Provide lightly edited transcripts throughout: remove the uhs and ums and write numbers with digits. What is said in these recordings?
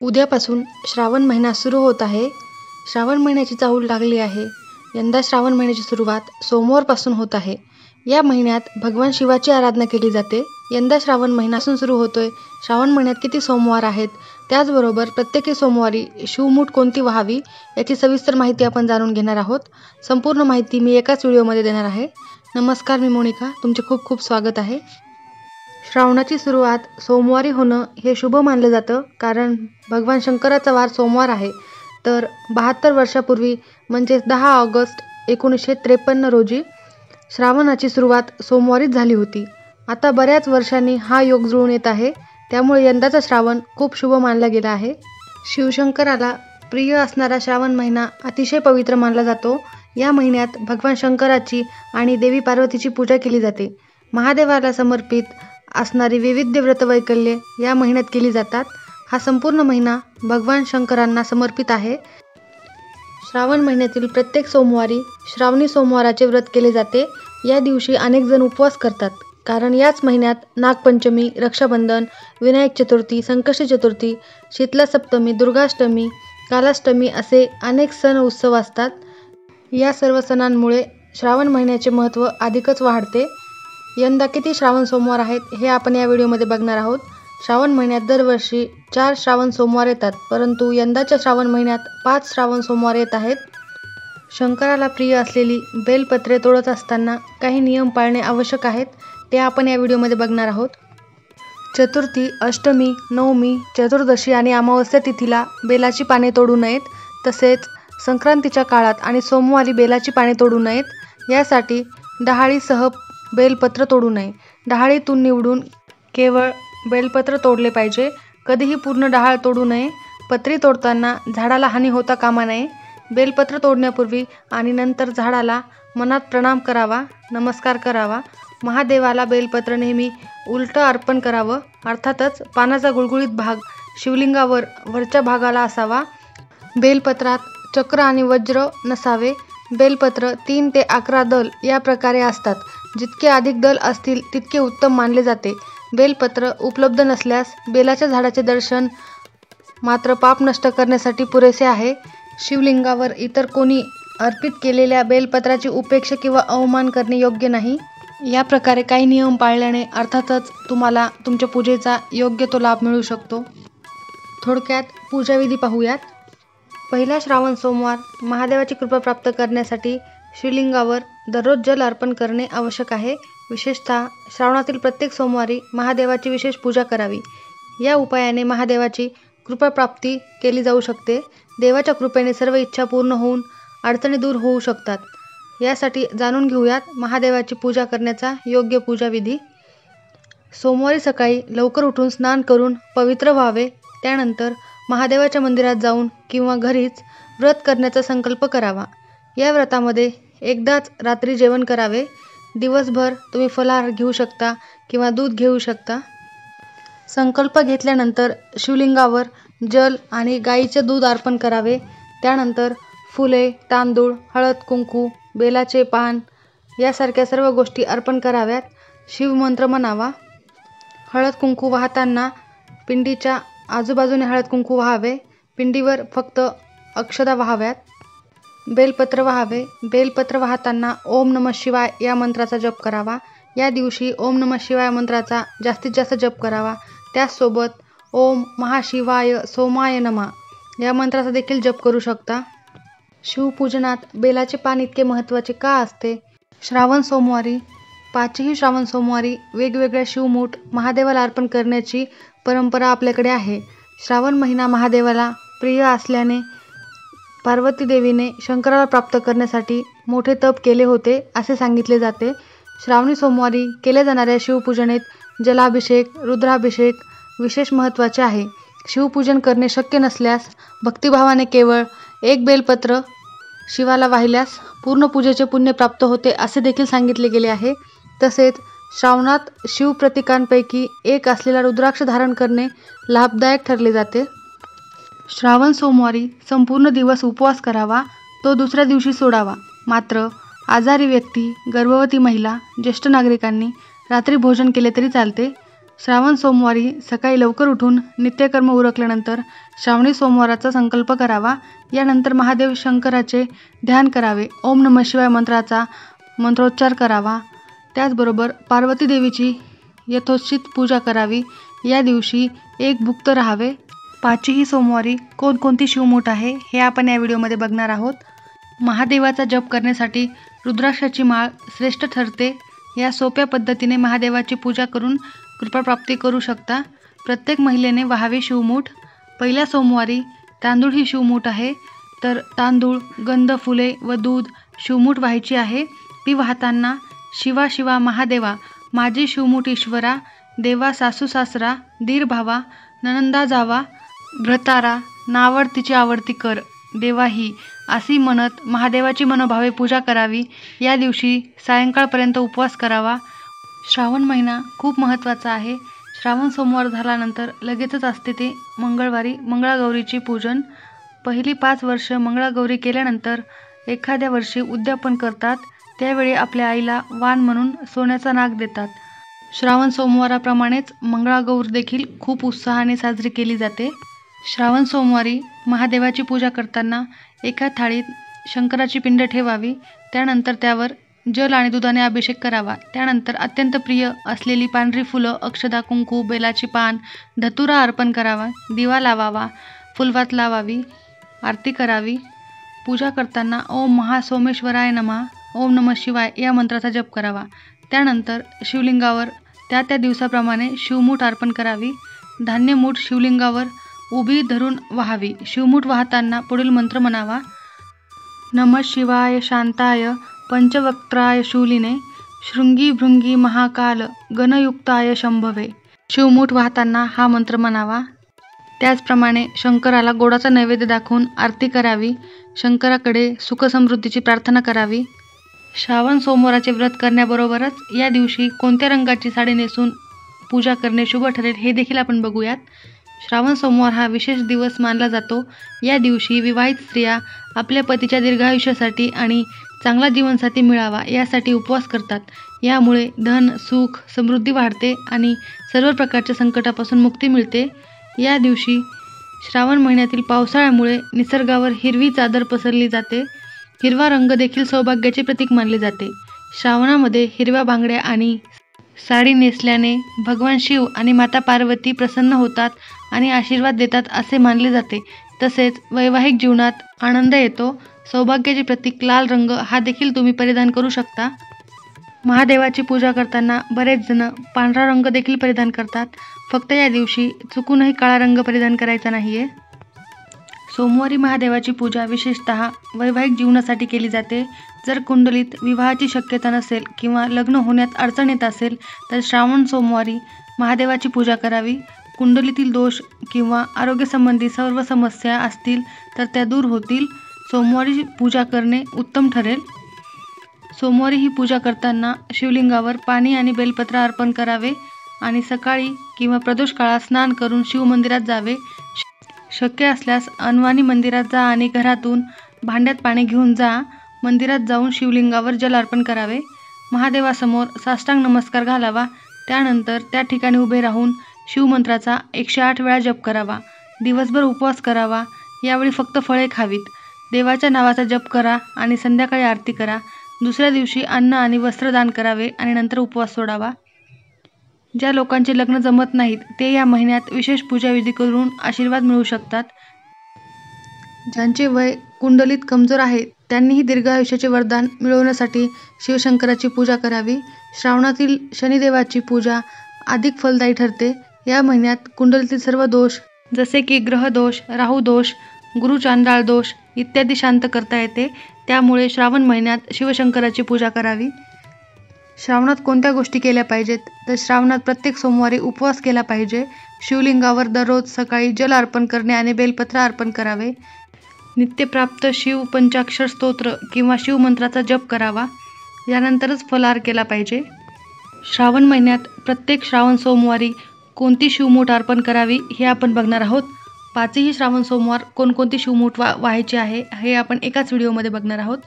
उद्यापासून श्रावण महिना सुरू होत आहे. श्रावण महिन्याची चाहूल लागली आहे. यंदा श्रावण महिन्याची सुरुवात सोमवारपासून होत आहे. या महिन्यात भगवान शिवाची आराधना केली जाते. यंदा श्रावण महिन्यापासून सुरू होतोय. श्रावण महिन्यात किती सोमवार आहेत, त्याचबरोबर प्रत्येकी सोमवारी शिवमूठ कोणती व्हावी याची सविस्तर माहिती आपण जाणून घेणार आहोत. संपूर्ण माहिती मी एकाच व्हिडिओमध्ये देणार आहे. नमस्कार, मी मोनिका. तुमचे खूप खूप स्वागत आहे. श्रावणाची सुरुवात सोमवारी होणं हे शुभ मानलं जातं, कारण भगवान शंकराचा वार सोमवार आहे. तर 72 वर्षापूर्वी म्हणजेच 10 ऑगस्ट 1953 रोजी श्रावणाची सुरुवात सोमवारीच झाली होती. आता बऱ्याच वर्षांनी हा योग जुळून येत आहे, त्यामुळे यंदाचा श्रावण खूप शुभ मानला गेला आहे. शिवशंकराला प्रिय असणारा श्रावण महिना अतिशय पवित्र मानला जातो. या महिन्यात भगवान शंकराची आणि देवी पार्वतीची पूजा केली जाते. महादेवाला समर्पित असणारी विविध व्रतवैकल्ये या महिन्यात केली जातात. हा संपूर्ण महिना भगवान शंकरांना समर्पित आहे. श्रावण महिन्यातील प्रत्येक सोमवारी श्रावणी सोमवाराचे व्रत केले जाते. या दिवशी अनेक जण उपवास करतात, कारण याच महिन्यात नागपंचमी, रक्षाबंधन, विनायक चतुर्थी, संकष्टी चतुर्थी, शीतला सप्तमी, दुर्गाष्टमी, कालाष्टमी असे अनेक सण उत्सव असतात. या सर्व सणांमुळे श्रावण महिन्याचे महत्त्व अधिकच वाढते. यंदा किती श्रावण सोमवार आहेत हे आपण या व्हिडिओमध्ये बघणार आहोत. श्रावण महिन्यात दरवर्षी 4 श्रावण सोमवार येतात, परंतु यंदाच्या श्रावण महिन्यात 5 श्रावण सोमवार येत आहेत. शंकराला प्रिय असलेली बेलपत्रे तोडत असताना काही नियम पाळणे आवश्यक आहेत, ते आपण या व्हिडिओमध्ये बघणार आहोत. चतुर्थी, अष्टमी, नवमी, चतुर्दशी आणि अमावस्या तिथीला बेलाची पाने तोडू नयेत. तसेच संक्रांतीच्या काळात आणि सोमवारी बेलाची पाने तोडू नयेत. यासाठी डहाळीसह बेलपत्र तोडू नये. डहाळीतून निवडून केवळ बेलपत्र तोडले पाहिजे. कधीही पूर्ण डहाळ तोडू नये. पत्री तोडताना झाडाला हानी होता कामा नये. बेलपत्र तोडण्यापूर्वी आणि नंतर झाडाला मनात प्रणाम करावा, नमस्कार करावा. महादेवाला बेलपत्र नेहमी उलटं अर्पण करावं. अर्थातच पानाचा गुळगुळीत भाग शिवलिंगावर वरच्या भागाला असावा. बेलपत्रात चक्र आणि वज्र नसावे. बेलपत्र 3 ते 11 दल या प्रकारे असतात. जितके अधिक दल असतील तितके उत्तम मानले जाते. बेलपत्र उपलब्ध नसल्यास बेलाच्या झाडाचे दर्शन मात्र पाप नष्ट करण्यासाठी पुरेसे आहे. शिवलिंगावर इतर कोणी अर्पित केलेल्या बेलपत्राची उपेक्षा किंवा अवमान करणे योग्य नाही. या प्रकारे काही नियम पाळल्याने अर्थातच तुम्हाला तुमच्या पूजेचा योग्य तो लाभ मिळू शकतो. थोडक्यात पूजाविधी पाहूयात. पहिला श्रावण सोमवार महादेवाची कृपा प्राप्त करण्यासाठी शिवलिंगावर दररोज जल अर्पण करणे आवश्यक आहे. विशेषतः श्रावणातील प्रत्येक सोमवारी महादेवाची विशेष पूजा करावी. या उपायाने महादेवाची कृपाप्राप्ती केली जाऊ शकते. देवाच्या कृपेने सर्व इच्छा पूर्ण होऊन अडचणी दूर होऊ शकतात. यासाठी जाणून घेऊयात महादेवाची पूजा करण्याचा योग्य पूजाविधी. सोमवारी सकाळी लवकर उठून स्नान करून पवित्र व्हावे. त्यानंतर महादेवाच्या मंदिरात जाऊन किंवा घरीच व्रत करण्याचा संकल्प करावा. या व्रतामध्ये एकदाच रात्री जेवण करावे. दिवसभर तुम्ही फलाहार घेऊ शकता किंवा दूध घेऊ शकता. संकल्प घेतल्यानंतर शिवलिंगावर जल आणि गाईचे दूध अर्पण करावे. त्यानंतर फुले, तांदूळ, हळद, कुंकू, बेलाचे पान यासारख्या सर्व गोष्टी अर्पण कराव्यात. शिवमंत्र म्हणावा. हळद कुंकू वाहताना पिंडीच्या आजूबाजूने हळद कुंकू वाहावे. पिंडीवर फक्त अक्षदा वाहाव्यात. बेलपत्र वाहावे. बेलपत्र वाहताना ओम नमः शिवाय या मंत्राचा जप करावा. या दिवशी ओम नमः शिवाय मंत्राचा जास्तीत जास्त जप करावा. त्याचसोबत ओम महाशिवाय सोमाय नमः या मंत्राचा देखील जप करू शकता. शिवपूजनात बेलाचे पान इतके महत्त्वाचे का असते? श्रावण सोमवारी 5ही श्रावण सोमवारी वेगवेगळ्या शिवमूठ महादेवाला अर्पण करण्याची परंपरा आपल्याकडे आहे. श्रावण महिना महादेवाला प्रिय असल्याने पार्वती देवीने शंकराला प्राप्त करण्यासाठी मोठे तप केले होते असे सांगितले जाते. श्रावणी सोमवारी केल्या जाणाऱ्या शिवपूजनेत जलाभिषेक, रुद्राभिषेक विशेष महत्त्वाचे आहे. शिवपूजन करणे शक्य नसल्यास भक्तिभावाने केवळ 1 बेलपत्र शिवाला वाहिल्यास पूर्ण पूजेचे पुण्य प्राप्त होते असे देखील सांगितले गेले आहे. तसेच श्रावणात शिवप्रतीकांपैकी एक असलेला रुद्राक्ष धारण करणे लाभदायक ठरले जाते. श्रावण सोमवारी संपूर्ण दिवस उपवास करावा, तो दुसऱ्या दिवशी सोडावा. मात्र आजारी व्यक्ती, गर्भवती महिला, ज्येष्ठ नागरिकांनी रात्री भोजन केले तरी चालते. श्रावण सोमवारी सकाळी लवकर उठून नित्यकर्म उरकल्यानंतर श्रावणी सोमवाराचा संकल्प करावा. यानंतर महादेव शंकराचे ध्यान करावे. ओम नमः शिवाय मंत्राचा मंत्रोच्चार करावा. त्याचबरोबर पार्वती देवीची यथोचित पूजा करावी. या दिवशी एक भुक्त राहावे. पाचही सोमवारी कोणकोणती शिवमूठ आहे हे आपण या व्हिडिओमध्ये बघणार आहोत. महादेवाचा जप करण्यासाठी रुद्राक्षाची माळ श्रेष्ठ ठरते. या सोप्या पद्धतीने महादेवाची पूजा करून कृपाप्राप्ती करू शकता. प्रत्येक महिलेने वाहावे शिवमूठ. पहिल्या सोमवारी तांदूळ ही शिवमूठ आहे. तर तांदूळ, गंध, फुले व दूध शिवमूठ व्हायची आहे. ती वाहताना शिवा शिवा महादेवा, माझी शिवमूठ ईश्वरा, देवा सासू सासरा, दीर भावा, ननंदा जावा, भ्रतारा, नावड तिची आवडती कर, देवा ही, अशी म्हणत महादेवाची मनोभावे पूजा करावी. या दिवशी सायंकाळपर्यंत उपवास करावा. श्रावण महिना खूप महत्त्वाचा आहे. श्रावण सोमवार झाल्यानंतर लगेचच असते ते मंगळवारी मंगळागौरीची पूजन. पहिली 5 वर्ष मंगळागौरी केल्यानंतर एखाद्या वर्षी उद्यापन करतात. त्यावेळी आपल्या आईला वाण म्हणून सोन्याचा नाग देतात. श्रावण सोमवाराप्रमाणेच मंगळागौर देखील खूप उत्साहाने साजरी केली जाते. श्रावण सोमवारी महादेवाची पूजा करताना एका थाळीत शंकराची पिंड ठेवावी. त्यानंतर त्यावर जल आणि दुधाने अभिषेक करावा. त्यानंतर अत्यंत प्रिय असलेली पांढरी फुलं, अक्षदा, कुंकू, बेलाची पान, धतुरा अर्पण करावा. दिवा लावावा, फुलवात लावावी, आरती करावी. पूजा करताना ओम महासोमेश्वराय नमः, ओम नमः शिवाय या मंत्राचा जप करावा. त्यानंतर शिवलिंगावर त्या दिवसाप्रमाणे शिवमूठ अर्पण करावी. धान्यमूठ शिवलिंगावर उभी धरून वाहावी. शिवमूठ वाहताना पुढील मंत्र म्हणावा. नमः शिवाय शांताय पंचवक्त्राय शूलिने, शृंगी भृंगी महाकाल गणयुक्ताय शंभवे. शिवमूठ वाहताना हा मंत्र म्हणावा. त्याचप्रमाणे शंकराला गोडाचा नैवेद्य दाखवून आरती करावी. शंकराकडे सुखसमृद्धीची प्रार्थना करावी. श्रावण सोमवाराचे व्रत करण्याबरोबरच या दिवशी कोणत्या रंगाची साडी नेसून पूजा करणे शुभ ठरेल हे देखील आपण बघूयात. श्रावण सोमवार हा विशेष दिवस मानला जातो. या दिवशी विवाहित स्त्रिया आपल्या पतीच्या दीर्घायुष्यासाठी आणि चांगला जीवनसाथी मिळावा यासाठी उपवास करतात. यामुळे धन, सुख, समृद्धी वाढते आणि सर्व प्रकारच्या संकटापासून मुक्ती मिळते. या दिवशी श्रावण महिन्यातील पावसाळ्यामुळे निसर्गावर हिरवी चादर पसरली जाते. हिरवा रंग देखील सौभाग्याचे प्रतीक मानले जाते. श्रावणामध्ये हिरव्या बांगड्या आणि साडी नेसल्याने भगवान शिव आणि माता पार्वती प्रसन्न होतात आणि आशीर्वाद देतात असे मानले जाते. तसेच वैवाहिक जीवनात आनंद येतो. सौभाग्याचे प्रतीक लाल रंग हा देखील तुम्ही परिधान करू शकता. महादेवाची पूजा करताना बरेच जण पांढरा रंग देखील परिधान करतात. फक्त या दिवशी चुकूनही काळा रंग परिधान करायचा नाहीये. सोमवारी महादेवाची पूजा विशेषतः वैवाहिक जीवनासाठी केली जाते. जर कुंडलीत विवाहाची शक्यता नसेल किंवा लग्न होण्यात अडचण येत असेल तर श्रावण सोमवारी महादेवाची पूजा करावी. कुंडलीतील दोष किंवा आरोग्यसंबंधी सर्व समस्या असतील तर त्या दूर होतील. सोमवारी पूजा करणे उत्तम ठरेल. सोमवारी ही पूजा करताना शिवलिंगावर पाणी आणि बेलपत्र अर्पण करावे आणि सकाळी किंवा प्रदोष काळात स्नान करून शिवमंदिरात जावे. शक्य असल्यास अनवाणी मंदिरात जा आणि घरातून भांड्यात पाणी घेऊन जा. मंदिरात जाऊन शिवलिंगावर जल अर्पण करावे. महादेवासमोर साष्टांग नमस्कार घालावा. त्यानंतर त्या ठिकाणी उभे राहून शिवमंत्राचा 108 वेळा जप करावा. दिवसभर उपवास करावा. यावेळी फक्त फळे खावीत. देवाच्या नावाचा जप करा आणि संध्याकाळी आरती करा. दुसऱ्या दिवशी अन्न आणि वस्त्र दान करावे आणि नंतर उपवास सोडावा. ज्या लोकांचे लग्न जमत नाहीत ते या महिन्यात विशेष पूजाविधी करून आशीर्वाद मिळवू शकतात. ज्यांचे वय कुंडलीत कमजोर आहे त्यांनीही दीर्घायुष्याचे वरदान मिळवण्यासाठी शिवशंकराची पूजा करावी. श्रावणातील शनिदेवाची पूजा अधिक फलदायी ठरते. या महिन्यात कुंडलीतील सर्व दोष जसे की ग्रहदोष, राहुदोष, गुरुचांडाळ दोष इत्यादी शांत करता येते. त्यामुळे श्रावण महिन्यात शिवशंकराची पूजा करावी. श्रावणात कोणत्या गोष्टी केल्या पाहिजेत तर श्रावणात प्रत्येक सोमवारी उपवास केला पाहिजे. शिवलिंगावर दररोज सकाळी जल अर्पण करणे आणि बेलपत्र अर्पण करावे. नित्यप्राप्त शिव पंचाक्षर स्तोत्र किंवा शिवमंत्राचा जप करावा. यानंतरच फलाहार केला पाहिजे. श्रावण महिन्यात प्रत्येक श्रावण सोमवारी कोणती शिवमूठ अर्पण करावी हे आपण बघणार आहोत. 5ही श्रावण सोमवार कोणकोणती शिवमूठ व्हायची आहे हे आपण एकाच व्हिडिओमध्ये बघणार आहोत.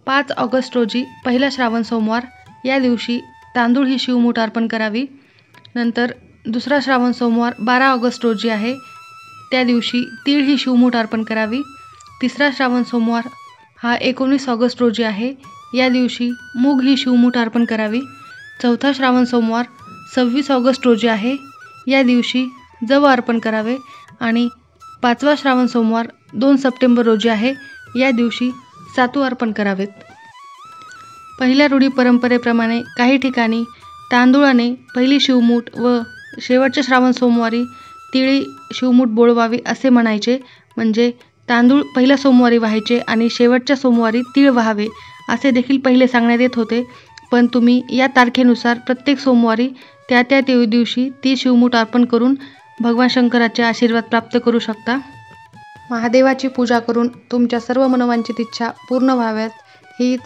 5 ऑगस्ट रोजी पहिला श्रावण सोमवार. या दिवशी तांदूळ ही शिवमूठ अर्पण करावी. नंतर दुसरा श्रावण सोमवार 12 ऑगस्ट रोजी आहे. त्या दिवशी तीळ ही शिवमूठ अर्पण करावी. तिसरा श्रावण सोमवार हा 19 ऑगस्ट रोजी आहे. या दिवशी मूग ही शिवमूठ अर्पण करावी. चौथा श्रावण सोमवार 26 ऑगस्ट रोजी आहे. या दिवशी जव अर्पण करावे. आणि 5वा श्रावण सोमवार 2 सप्टेंबर रोजी आहे. या दिवशी सातू अर्पण करावेत. पहिल्या रूढी परंपरेप्रमाणे काही ठिकाणी तांदूळाने पहिली शिवमूठ व शेवटच्या श्रावण सोमवारी तिळी शिवमूठ बोळवावी असे म्हणायचे. म्हणजे तांदूळ पहिल्या सोमवारी व्हायचे आणि शेवटच्या सोमवारी तीळ व्हावे असे देखील पहिले सांगण्यात येत होते. पण तुम्ही या तारखेनुसार प्रत्येक सोमवारी त्या त्या दिवशी ती शिवमूठ अर्पण करून भगवान शंकराचे आशीर्वाद प्राप्त करू शकता. महादेवाची पूजा करून तुमच्या सर्व मनोवांछित इच्छा पूर्ण व्हाव्यात हीच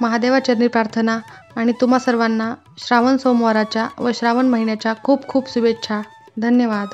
महादेवाचरणी प्रार्थना. आणि तुम्हा सर्वांना श्रावण सोमवाराच्या व श्रावण महिन्याच्या खूप खूप शुभेच्छा. धन्यवाद.